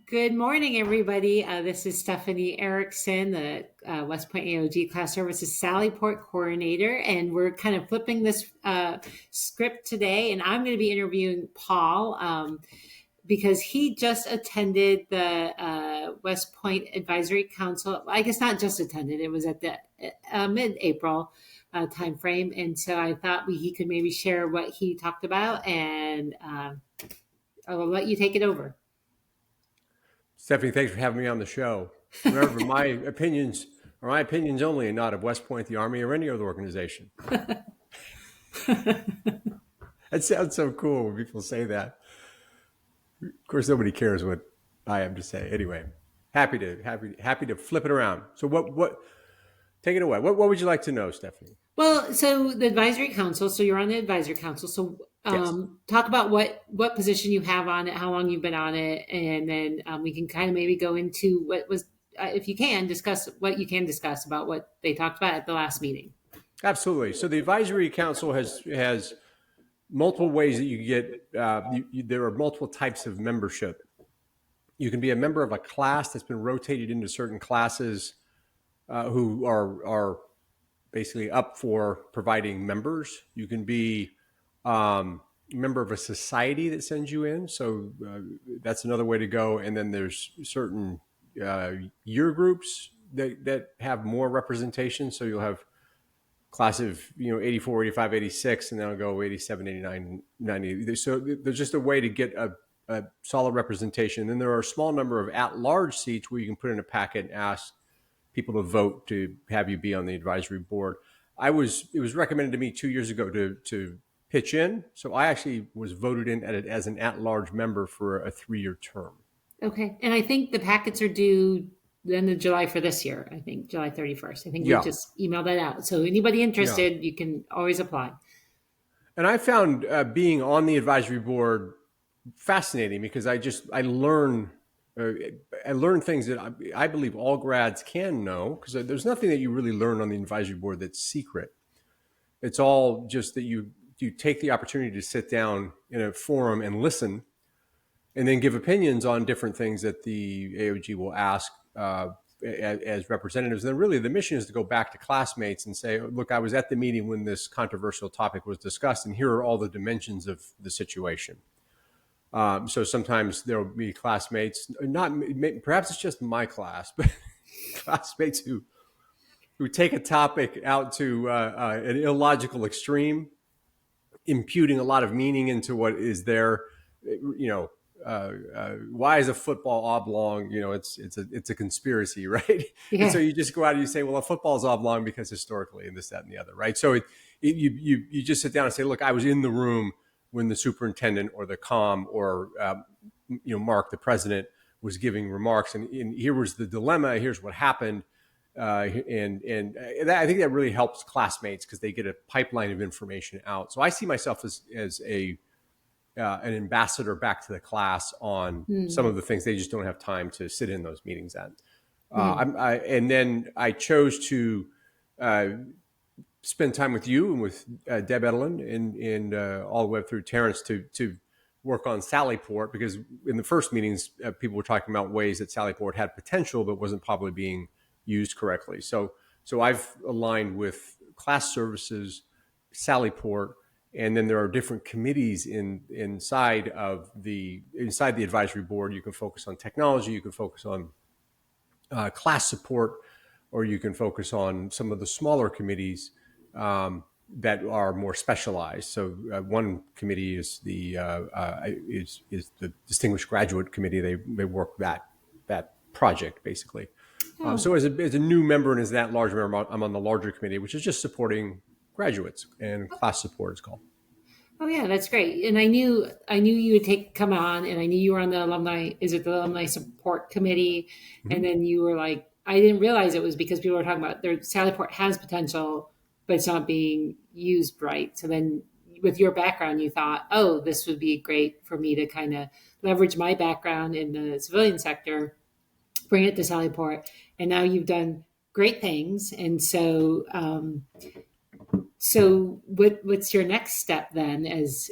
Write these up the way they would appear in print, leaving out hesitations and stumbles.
Good morning, everybody. This is Stephanie Erickson, the West Point AOG Class Services Sallyport Coordinator, and we're kind of flipping this script today, and I'm going to be interviewing Paul because he just attended the West Point Advisory Council. I guess not just attended, it was at the mid-April time frame, and so I thought he could maybe share what he talked about, and I'll let you take it over. Stephanie, thanks for having me on the show. Remember, my opinions are my opinions only and not of West Point, the Army, or any other organization. That sounds so cool when people say that. Of course, nobody cares what I have to say. Anyway, happy to flip it around. So what take it away. What would you like to know, Stephanie? Well, so the advisory council, so you're on the advisory council. So Yes. talk about what position you have on it, how long you've been on it, and then we can kind of maybe go into what was, if you can, discuss what you can discuss about what they talked about at the last meeting. Absolutely. So the advisory council has multiple ways that you get. There are multiple types of membership. You can be a member of a class that's been rotated into certain classes who are basically up for providing members. You can be a member of a society that sends you in. So that's another way to go. And then there's certain year groups that have more representation. So you'll have class of 84, 85, 86, and then I'll go 87, 89, 90. So there's just a way to get a solid representation. Then there are a small number of at-large seats where you can put in a packet and ask people to vote to have you be on the advisory board. It was recommended to me 2 years ago to pitch in. So I actually was voted in as an at-large member for a 3-year term. Okay. And I think the packets are due the end of July for this year. I think July 31st. I think we just emailed that out. So anybody interested, you can always apply. And I found being on the advisory board fascinating because I learn things that I believe all grads can know, because there's nothing that you really learn on the advisory board that's secret. It's all just that you take the opportunity to sit down in a forum and listen, and then give opinions on different things that the AOG will ask as representatives. And then really the mission is to go back to classmates and say, look, I was at the meeting when this controversial topic was discussed, and here are all the dimensions of the situation. So sometimes there will be classmates, perhaps it's just my class, but classmates who take a topic out to an illogical extreme, imputing a lot of meaning into what is there. Why is a football oblong? It's a conspiracy, right? Yeah. And so you just go out and you say, well, a football is oblong because historically, and this, that, and the other, right? So you just sit down and say, look, I was in the room when the superintendent or the comm or Mark, the president, was giving remarks, and here was the dilemma. Here's what happened, and I think that really helps classmates because they get a pipeline of information out. So I see myself as an ambassador back to the class on some of the things they just don't have time to sit in those meetings at. And then I chose to spend time with you and with Deb Edelin and all the way through Terrence to work on Sallyport, because in the first meetings, people were talking about ways that Sallyport had potential but wasn't probably being used correctly. So I've aligned with class services, Sallyport, and then there are different committees inside the advisory board. You can focus on technology, you can focus on class support, or you can focus on some of the smaller committees that are more specialized. So one committee is the Distinguished Graduate Committee. They work that project basically. So as a new member and as that large member, I'm on the larger committee, which is just supporting graduates, and class support is called. Oh yeah, that's great. And I knew you would come on, and I knew you were on the alumni support committee. Mm-hmm. And then you were like, I didn't realize it was because people were talking about Sallyport has potential, but it's not being used right. So then with your background, you thought, oh, this would be great for me to kind of leverage my background in the civilian sector, bring it to Sallyport. And now you've done great things. And so, what's your next step then as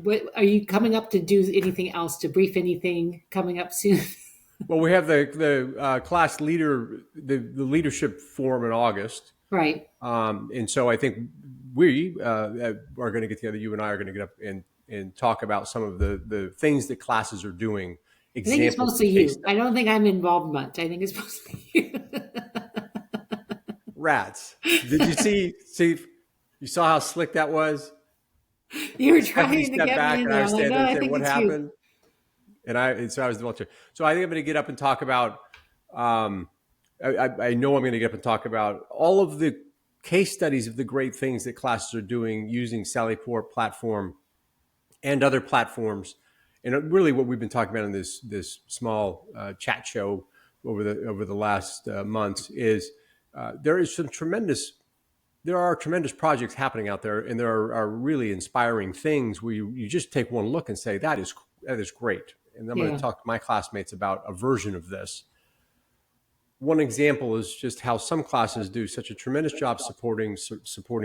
what are you coming up to do? Anything else to brief? Anything coming up soon? Well, we have the class leader, the leadership forum in August. Right. And so I think we are going to get together. You and I are going to get up and talk about some of the things that classes are doing. I think it's Examples of mostly case you. I studies. don't think I'm involved much. I think it's mostly you. Rats. Did you see? You saw how slick that was? You were Stephanie trying to stepped get me back, in and I there. was I'm like, standing no, there I saying, think "What it's you. happened?" And so I was the volunteer. So I think I'm going to get up and talk about. Um, I know I'm going to get up and talk about all of the case studies of the great things that classes are doing using Sallyport platform and other platforms. And really, what we've been talking about in this small chat show over the last months is there are tremendous projects happening out there, and there are really inspiring things where you just take one look and say that is great. And I'm going to Yeah. talk to my classmates about a version of this. One example is just how some classes do such a tremendous job supporting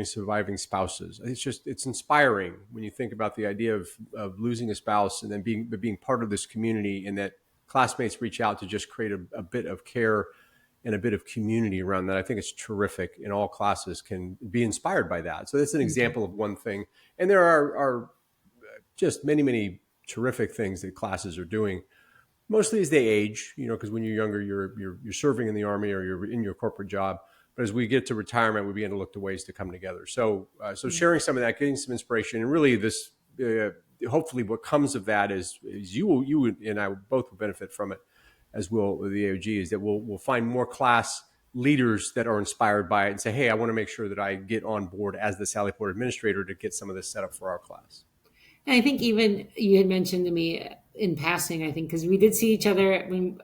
surviving spouses. It's inspiring when you think about the idea of losing a spouse and then being part of this community, and that classmates reach out to just create a bit of care and a bit of community around that. I think it's terrific, and all classes can be inspired by that. So that's an Mhm. example of one thing. And there are just many terrific things that classes are doing, mostly as they age, because when you're younger, you're serving in the Army or you're in your corporate job. But as we get to retirement, we begin to look to ways to come together. So sharing some of that, getting some inspiration, and really this, hopefully, what comes of that is you and I both will benefit from it, as will the AOG. Is that we'll find more class leaders that are inspired by it and say, hey, I want to make sure that I get on board as the Sallyport administrator to get some of this set up for our class. And I think even you had mentioned to me in passing, I think, because we did see each other when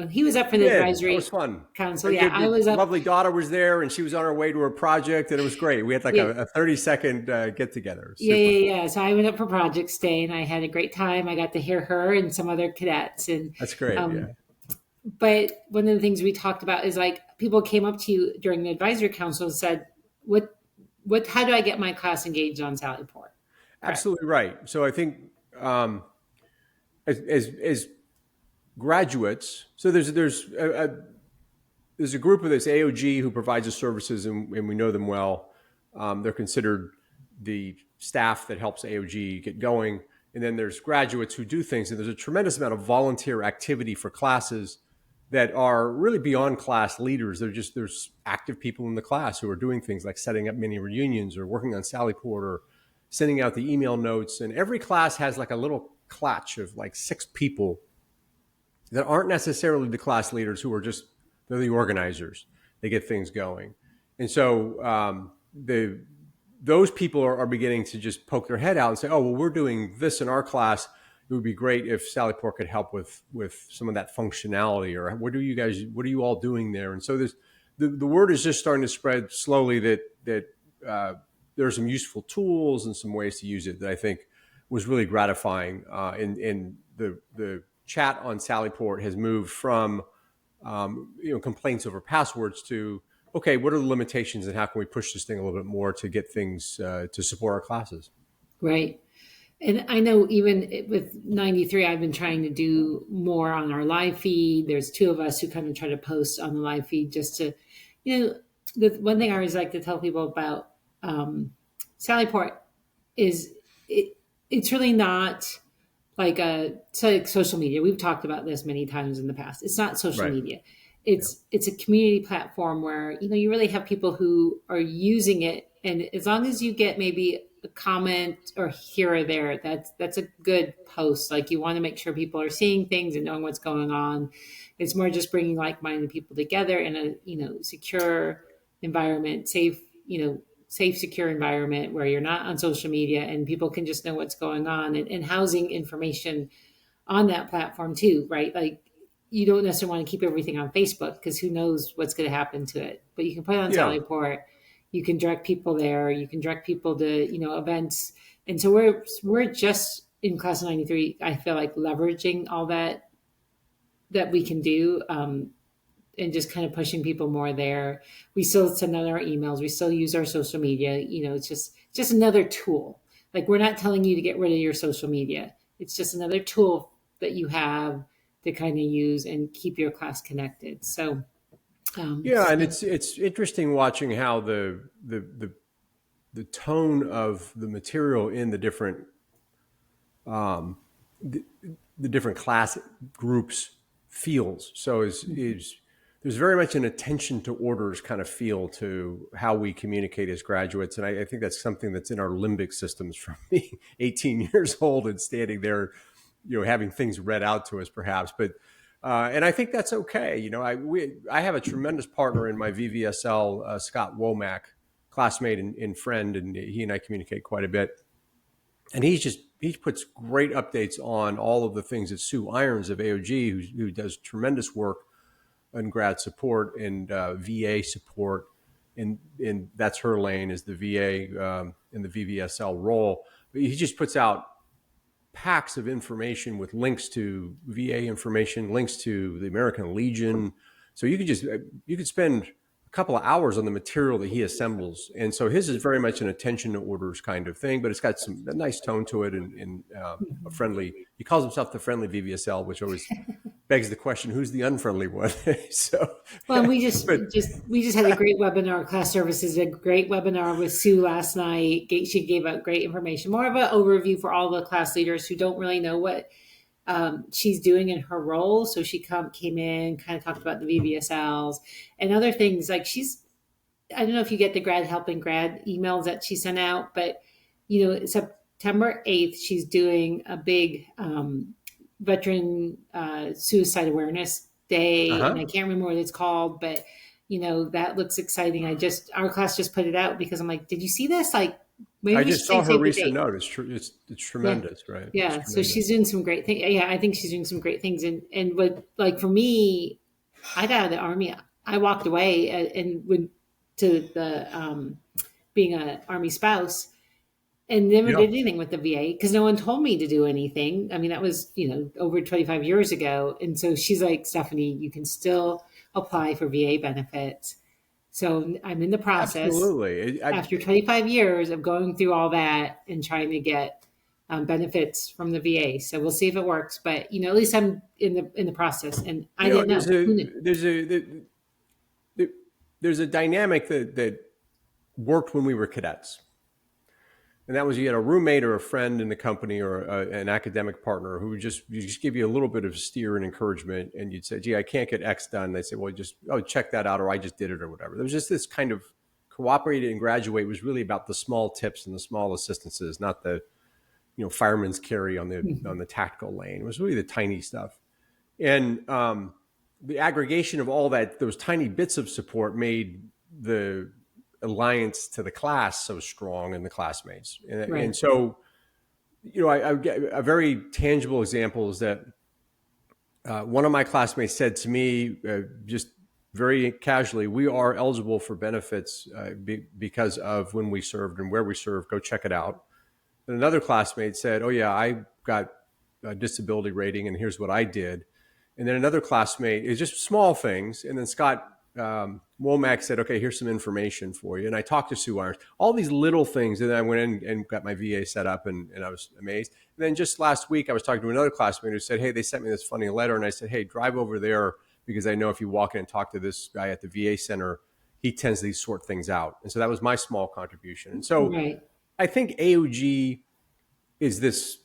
he was up for We the did. That was advisory fun. council. Yeah, I Your was up. lovely daughter was there, and she was on her way to her project, and it was great. We had like Yeah, a 30-second get together. yeah, Super. yeah, yeah. So I went up for Project Stay, and I had a great time. I got to hear her and some other cadets, and That's great. Yeah. um, but one of the things we talked about is like people came up to you during the advisory council and said, what, how do I get my class engaged on Sallyport? Correct. Absolutely right. So I think um, as graduates, so there's a group of this AOG who provides the services, and we know them well. They're considered the staff that helps AOG get going. And then there's graduates who do things, and there's a tremendous amount of volunteer activity for classes that are really beyond class leaders. There's active people in the class who are doing things like setting up mini reunions or working on Sallyport or sending out the email notes. And every class has like a little clutch of like 6 people that aren't necessarily the class leaders, who are just, they're the organizers. They get things going. And so those people are beginning to just poke their head out and say, oh, well, we're doing this in our class. It would be great if Sallyport could help with some of that functionality, or what are you all doing there? And so the word is just starting to spread slowly that there are some useful tools and some ways to use it that I think was really gratifying. And the chat on Sallyport has moved from complaints over passwords to, okay, what are the limitations and how can we push this thing a little bit more to get things to support our classes? Right. And I know even with 93, I've been trying to do more on our live feed. There's 2 of us who kind of try to post on the live feed just to, the one thing I always like to tell people about Sallyport is it's really not like social media. We've talked about this many times in the past. It's not social Right. media. Yeah. It's a community platform where you really have people who are using it, and as long as you get maybe a comment or here or there, that's a good post. Like, you want to make sure people are seeing things and knowing what's going on. It's more just bringing like-minded people together in a secure environment, safe, secure environment where you're not on social media and people can just know what's going on, and housing information on that platform too, right? Like, you don't necessarily want to keep everything on Facebook because who knows what's going to happen to it. But you can put it on Yeah. Sallyport. You can direct people there. You can direct people to events. And so we're just in class of 93. I feel like leveraging all that we can do, and just kind of pushing people more there. We still send out our emails. We still use our social media. It's just another tool. like, we're not telling you to get rid of your social media. It's just another tool that you have to kind of use and keep your class connected. So, Yeah, and it's interesting watching how the tone of the material in um, the, the different class groups feels. So is there's very much an attention to orders kind of feel to how we communicate as graduates, and I think that's something that's in our limbic systems from being 18 years old and standing there, having things read out to us, perhaps. But and I think that's okay. I have a tremendous partner in my VVSL, Scott Womack, classmate and friend, and he and I communicate quite a bit. And he puts great updates on all of the things that Sue Irons of AOG, who does tremendous work in grad support and VA support, and that's her lane, is the VA in the VVSL role. But he just puts out packs of information with links to VA information, links to the American Legion. So you could spend a couple of hours on the material that he assembles. And so his is very much an attention to orders kind of thing, but it's got a nice tone to it and a friendly, he calls himself the friendly VVSL, which always begs the question, who's the unfriendly one? So, well, we just had a great webinar. Class Services did a great webinar with Sue last night. She gave out great information, more of an overview for all the class leaders who don't really know what she's doing in her role. So she came in, kind of talked about the VVSLs and other things. Like, I don't know if you get the grad helping grad emails that she sent out, but September 8th, she's doing a big Veteran Suicide Awareness Day, and I can't remember what it's called, but that looks exciting. Our class just put it out because I'm like, did you see this? Like, maybe I just saw her recent note. It's tremendous, yeah. right? Yeah, tremendous. So she's doing some great things. Yeah, I think she's doing some great things. And what, like, for me, I got out of the Army. I walked away and went to the being an Army spouse, and never did anything with the VA because no one told me to do anything. I mean, that was, over 25 years ago. And so she's like, Stephanie, you can still apply for VA benefits. So I'm in the process. Absolutely. After 25 years of going through all that and trying to get benefits from the VA. So we'll see if it works. But, at least I'm in the process. And I didn't know. There's a dynamic that worked when we were cadets. And that was, you had a roommate or a friend in the company or an academic partner who would just give you a little bit of steer and encouragement. And you'd say, gee, I can't get X done. They'd say, well, check that out, or I just did it, or whatever. There was just this kind of cooperate and graduate was really about the small tips and the small assistances, not the, fireman's carry on the tactical lane. It was really the tiny stuff. And the aggregation of all those tiny bits of support made the alliance to the class so strong and the classmates. And so, I get a very tangible example is that one of my classmates said to me, just very casually, we are eligible for benefits because of when we served and where we served. Go check it out. And another classmate said, oh yeah, I got a disability rating and here's what I did. And then another classmate, is just small things. And then Scott Womack said, okay, here's some information for you. And I talked to Sue Irons, all these little things. And then I went in and got my VA set up and I was amazed. And then just last week, I was talking to another classmate who said, hey, they sent me this funny letter. And I said, hey, drive over there because I know if you walk in and talk to this guy at the VA center, he tends to sort things out. And so that was my small contribution. And so I think AOG is this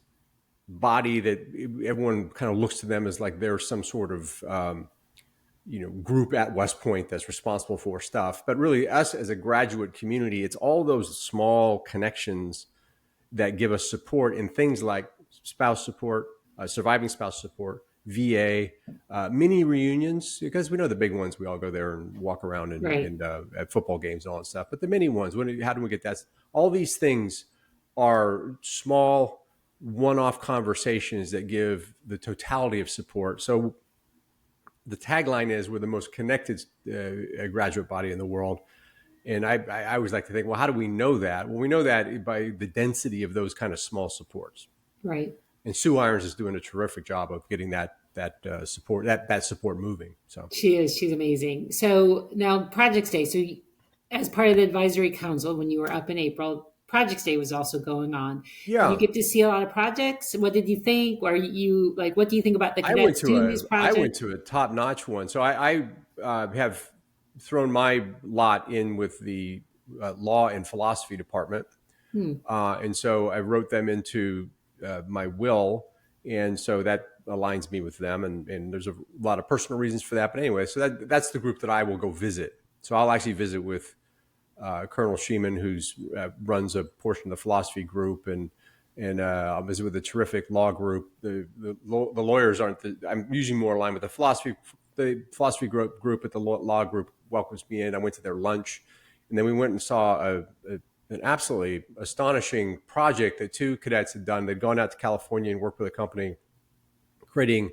body that everyone kind of looks to them as like they're some sort of group at West Point that's responsible for stuff. But really, us as a graduate community, it's all those small connections that give us support in things like spouse support, surviving spouse support, VA, mini reunions, because we know the big ones, we all go there and walk around and at football games and all that stuff. But the mini ones, how do we get that? All these things are small one-off conversations that give the totality of support. So the tagline is we're the most connected graduate body in the world. And I always like to think, well, how do we know that? Well, we know that by the density of those kind of small supports. Right. And Sue Irons is doing a terrific job of getting that support moving. So she's amazing. So now Projects Day. So as part of the advisory council, when you were up in April, Projects Day was also going on. Did you Yeah, get to see a lot of projects? What did you think? Or you like, what do you think about the cadets doing these I projects? went to a top notch one. So I have thrown my lot in with the law and philosophy department, Hmm. and so I wrote them into my will, and so that aligns me with them. And there's a lot of personal reasons for that. But anyway, so that's the group that I will go visit. So I'll actually visit with Colonel Sheeman, who's runs a portion of the philosophy group, and I was with a terrific law group. The lawyers aren't. I'm usually more aligned with the philosophy group, but the law group welcomes me in. I went to their lunch, and then we went and saw an absolutely astonishing project that two cadets had done. They'd gone out to California and worked with a company creating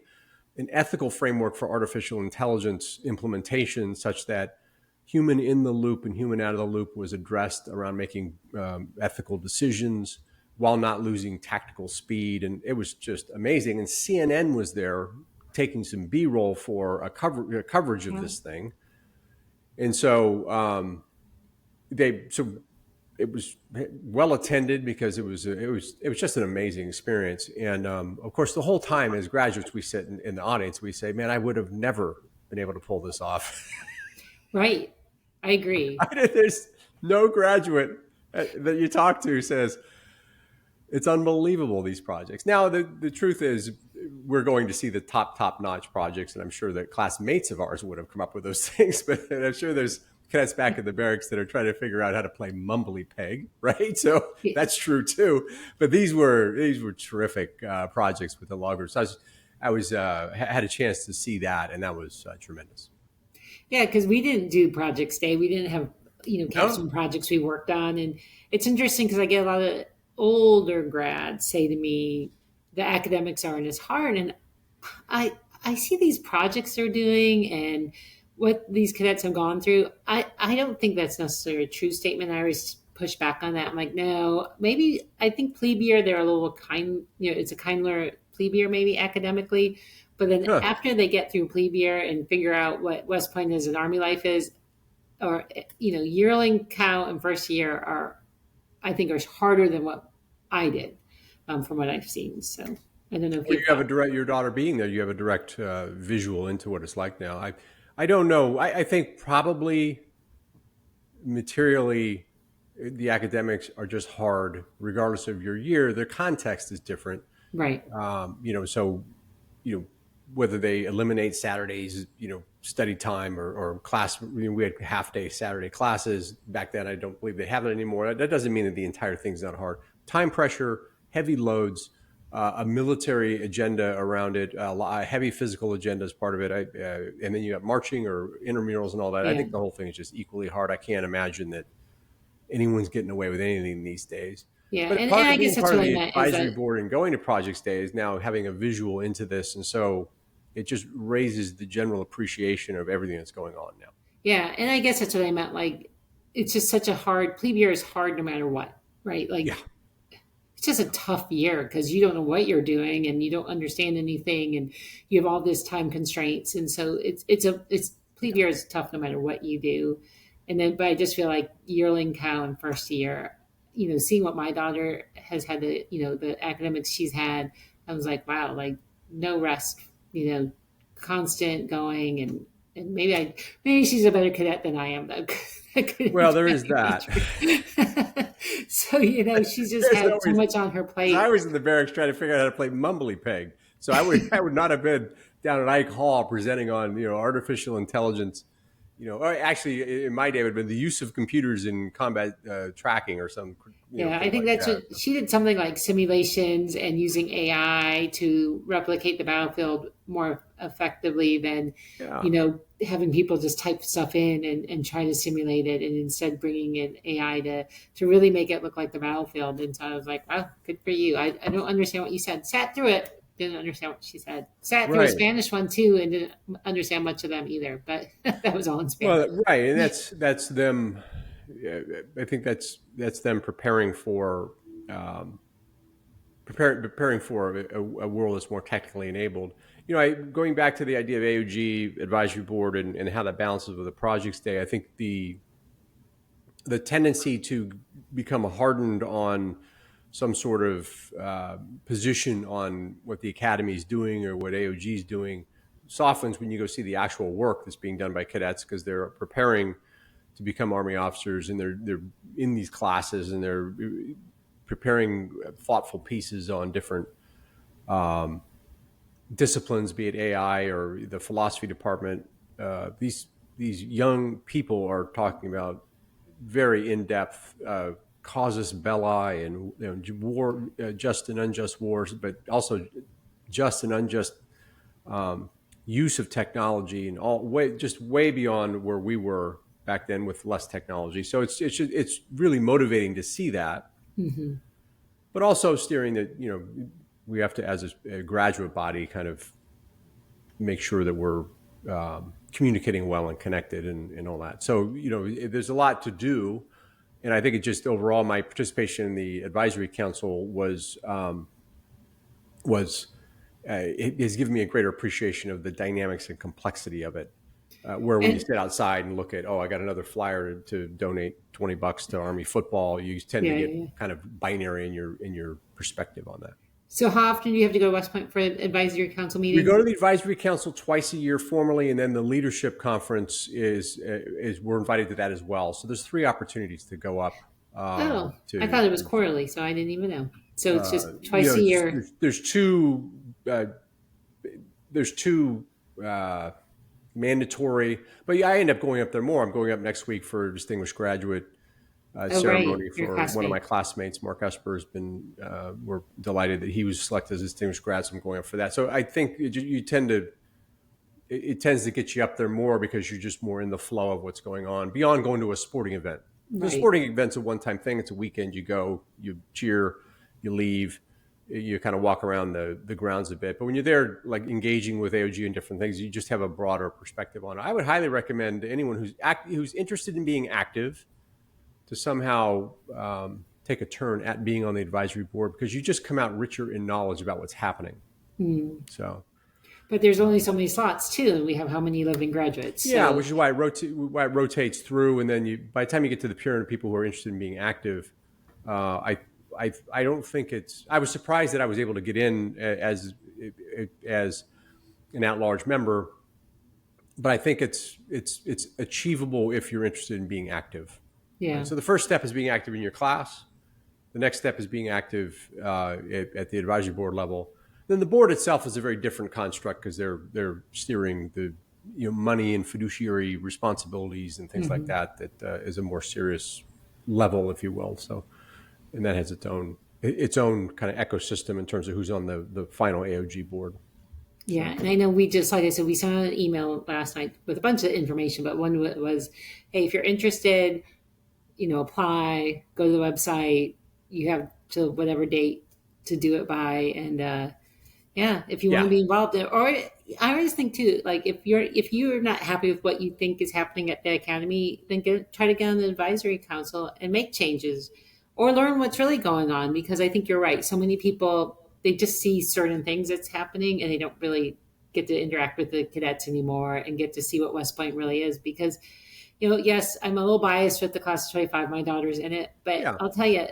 an ethical framework for artificial intelligence implementation such that human in the loop and human out of the loop was addressed around making ethical decisions while not losing tactical speed. And it was just amazing. And CNN was there taking some B-roll for a coverage of Yeah. this thing. And so so it was well attended because it was just an amazing experience. And of course, the whole time as graduates, we sit in the audience, we say, "Man, I would have never been able to pull this off." Right. I agree. There's no graduate that you talk to who says it's unbelievable, these projects. Now, the truth is, we're going to see the top notch projects, and I'm sure that classmates of ours would have come up with those things. But I'm sure there's cadets back in the barracks that are trying to figure out how to play mumbly peg, right? So Yeah. that's true too. But these were terrific projects with the loggers. I was had a chance to see that, and that was tremendous. Yeah, because we didn't do Projects Day. We didn't have, No, capstone projects we worked on. And it's interesting because I get a lot of older grads say to me, the academics aren't as hard. And I see these projects they're doing and what these cadets have gone through. I don't think that's necessarily a true statement. I always push back on that. I'm like, no, maybe I think plebe year, they're a little kind, it's a kinder plebe year maybe academically. But then huh. after they get through plebe year and figure out what West Point is and Army life is, or, yearling, cow, and first year I think, are harder than what I did from what I've seen. So I don't know if Well, you've you have a got. direct, your daughter being there, you have a direct visual into what it's like now. I don't know. I think probably materially the academics are just hard, regardless of your year. Their context is different. Right. So, you know, whether they eliminate Saturdays, study time or class, we had half day Saturday classes back then. I don't believe they have it anymore. That doesn't mean that the entire thing's not hard. Time pressure, heavy loads, a military agenda around it, a heavy physical agenda as part of it. And then you have marching or intramurals and all that. I Yeah. think the whole thing is just equally hard. I can't imagine that anyone's getting away with anything these days. Yeah. But And part I of guess being that's part of what I the meant is advisory that, board and going to Projects Day is now having a visual into this. And so it just raises the general appreciation of everything that's going on now. yeah. And I guess that's what I meant. Like, it's just such a hard, plebe year is hard no matter what, right? Yeah. Like, it's just a tough year because you don't know what you're doing and you don't understand anything and you have all this time constraints. And so it's plebe year is tough no matter what you do. And then, but I just feel like yearling, cow, and first year, seeing what my daughter has had, the academics she's had, I was like, wow, like no rest, constant going. And maybe she's a better cadet than I am though. Well, there is that. So, she's just There's had so always, much on her I plate. was in the barracks trying to figure out how to play mumbly peg. So I would not have been down at Ike Hall presenting on, artificial intelligence. Or actually, in my day, it would have been the use of computers in combat tracking or some, Yeah, I thing think like that's that. what she did, something like simulations and using AI to replicate the battlefield more effectively than, Yeah. having people just type stuff in and try to simulate it and instead bringing in AI to really make it look like the battlefield. And so I was like, wow, good for you. I don't understand what you said. Sat through it, didn't understand what she said. Sat through a Right. Spanish one too and didn't understand much of them either, but that was all in Spanish. Well, right, and that's them. I think that's them preparing for preparing for a world that's more technically enabled. Going back to the idea of AOG advisory board and how that balances with the projects day. I think the tendency to become hardened on some sort of position on what the academy is doing or what AOG is doing softens when you go see the actual work that's being done by cadets, because they're preparing to become Army officers, and they're in these classes, and they're preparing thoughtful pieces on different disciplines, be it AI or the philosophy department. These young people are talking about very in-depth casus belli and war, just and unjust wars, but also just and unjust use of technology, and all way beyond where we were back then with less technology. So it's really motivating to see that, but also steering that we have to, as a graduate body, kind of make sure that we're communicating well and connected and all that. So there's a lot to do. And I think it just overall, my participation in the advisory council it has given me a greater appreciation of the dynamics and complexity of it. Where when you sit outside and look at, I got another flyer to donate $20 to Army football, you tend to get kind of binary in your perspective on that. So how often do you have to go to West Point for advisory council meetings? We go to the advisory council twice a year formally, and then the leadership conference is we're invited to that as well. So there's 3 opportunities to go up. I thought it was quarterly, so I didn't even know. So it's just twice a year. There's two mandatory, but I end up going up there more. I'm going up next week for a distinguished graduate ceremony for one of my classmates. Mark Esper has been, we're delighted that he was selected as a distinguished grad, so I'm going up for that. So I think it tends to get you up there more because you're just more in the flow of what's going on beyond going to a sporting event. Right. The sporting event's a one-time thing. It's a weekend. You go, you cheer, you leave, you kind of walk around the grounds a bit. But when you're there, like engaging with AOG and different things, you just have a broader perspective on it. I would highly recommend to anyone who's interested in being active to somehow take a turn at being on the advisory board, because you just come out richer in knowledge about what's happening. So, but there's only so many slots too, and we have how many living graduates? Yeah, which is why it rotates through, and then by the time you get to the pyramid of people who are interested in being active, I don't think it's. I was surprised that I was able to get in as an at-large member, but I think it's achievable if you're interested in being active. Yeah. Right? So the first step is being active in your class. The next step is being active at the advisory board level. Then the board itself is a very different construct, because they're steering the money and fiduciary responsibilities and things like that. That is a more serious level, if you will. So, and that has its own kind of ecosystem in terms of who's on the final AOG board. Yeah, and I know we just, like I said, we sent an email last night with a bunch of information, but one was, hey, if you're interested, apply, go to the website. You have till whatever date to do it by, and if you want to be involved in, or I always think too, like if you're not happy with what you think is happening at the academy, then try to get on the advisory council and make changes, or learn what's really going on. Because I think you're right. So many people, they just see certain things that's happening, and they don't really get to interact with the cadets anymore and get to see what West Point really is. Because, yes, I'm a little biased with the class of 25. My daughter's in it, but I'll tell you,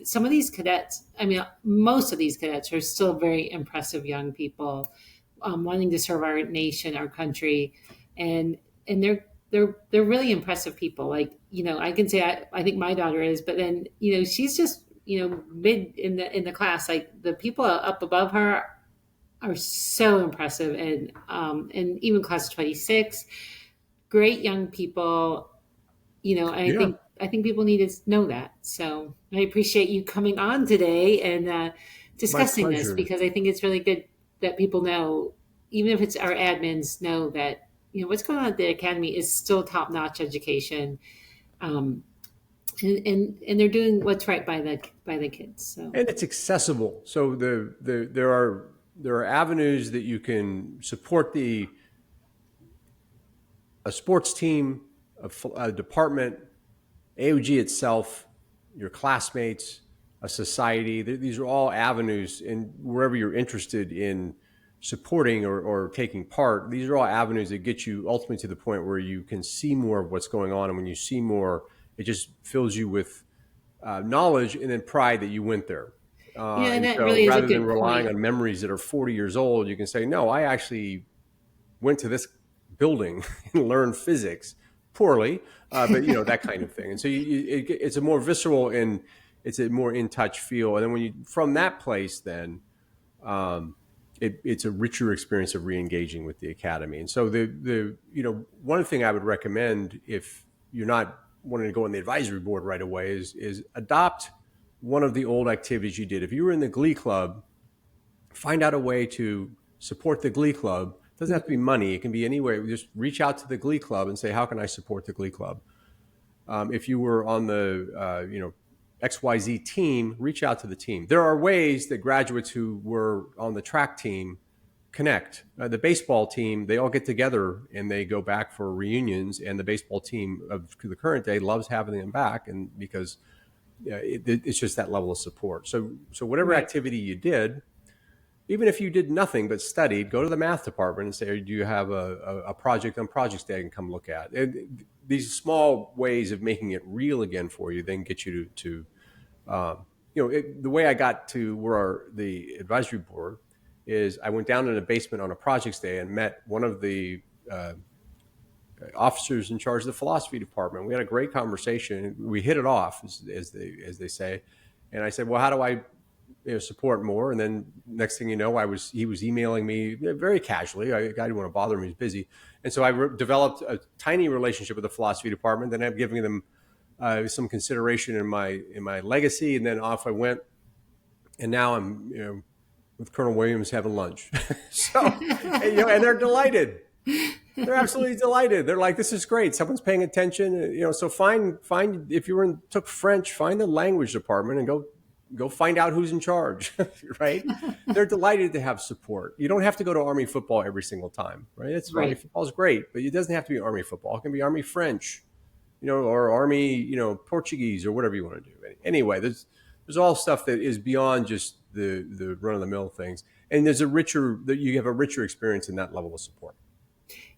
some of these cadets, most of these cadets are still very impressive young people, wanting to serve our nation, our country, and they're really impressive people. Like, I can say I think my daughter is, but then she's just mid in the class. Like, the people up above her are so impressive, and even class of 26, great young people. I think people need to know that. So I appreciate you coming on today and discussing this, because I think it's really good that people know, even if it's our admins, know that what's going on at the academy is still top-notch education, and they're doing what's right by the kids. So, and it's accessible. So there are avenues that you can support a sports team, a department, AOG itself, your classmates, a society. These are all avenues, and wherever you're interested in supporting or taking part, these are all avenues that get you ultimately to the point where you can see more of what's going on. And when you see more, It just fills you with knowledge and then pride that you went there. And And that so really is a rather than good relying point. on memories that are 40 years old, you can say, no, I actually went to this building and learned physics poorly, but that kind of thing. And so it's a more visceral and it's a more in touch feel. And then when you from that place, then it's a richer experience of re-engaging with the academy. And so the one thing I would recommend if you're not wanting to go on the advisory board right away is adopt one of the old activities you did. If you were in the Glee Club, find out a way to support the Glee Club. It doesn't have to be money. It can be any way. Just reach out to the Glee Club and say, how can I support the Glee Club? If you were on the XYZ team, reach out to the team. There are ways that graduates who were on the track team connect. The baseball team, they all get together and they go back for reunions. And the baseball team of the current day loves having them back, and because it's just that level of support. So whatever Right. activity you did, even if you did nothing but studied, go to the math department and say, do you have a project on projects day I can come look at? And these small ways of making it real again for you then get you to the way I got to where the advisory board is I went down in the basement on a projects day and met one of the officers in charge of the philosophy department. We had a great conversation. We hit it off, as they say. And I said, well, how do I support more? And then next thing you know, he was emailing me very casually. I didn't want to bother him. He was busy. And so I developed a tiny relationship with the philosophy department. Then I'm giving them some consideration in my legacy. And then off I went. And now I'm, with Colonel Williams having lunch. So, and they're delighted. They're absolutely delighted. They're like, this is great. Someone's paying attention. So find if you took French, find the language department and go find out who's in charge, right? They're delighted to have support. You don't have to go to Army football every single time, right? Army Right. football is great, but it doesn't have to be Army football. It can be Army French, or Army, Portuguese or whatever you want to do. Anyway, there's all stuff that is beyond just the run of the mill things, and you have a richer experience in that level of support.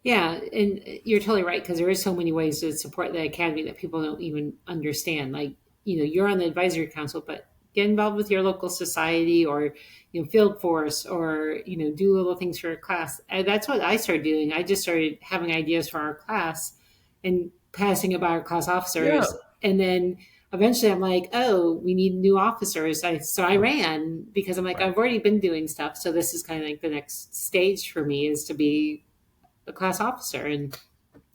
Yeah, and you're totally right, because there is so many ways to support the academy that people don't even understand. Like, you're on the advisory council, but get involved with your local society or field force, or do little things for a class. And that's what I started doing. I just started having ideas for our class and passing it by our class Yeah, officers, and then eventually I'm like, oh, we need new officers. So I ran, because I'm like, right. I've already been doing stuff, so this is kind of like the next stage for me, is to be a class officer. And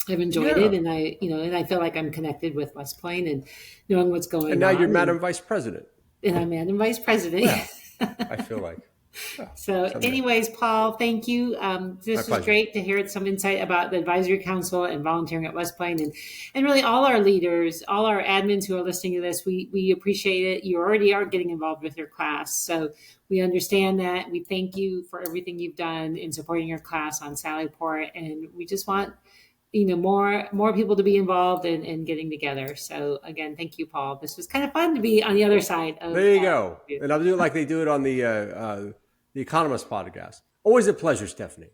I've enjoyed it, Yeah, and I feel like I'm connected with West Point and knowing what's and going now you're on, Madam Vice President. and I'm Madam Vice President. Yeah, I feel like So, someday. anyways, Paul, thank you. My This was pleasure. great to hear some insight about the advisory council and volunteering at West Point, and really all our leaders, all our admins who are listening to this. We appreciate it. You already are getting involved with your class, so we understand that. We thank you for everything you've done in supporting your class on Sallyport, and we just want more people to be involved in getting together. So again, thank you, Paul. This was kind of fun to be on the other side of. There you go. And I'll do it like they do it on the Economist podcast. Always a pleasure, Stephanie.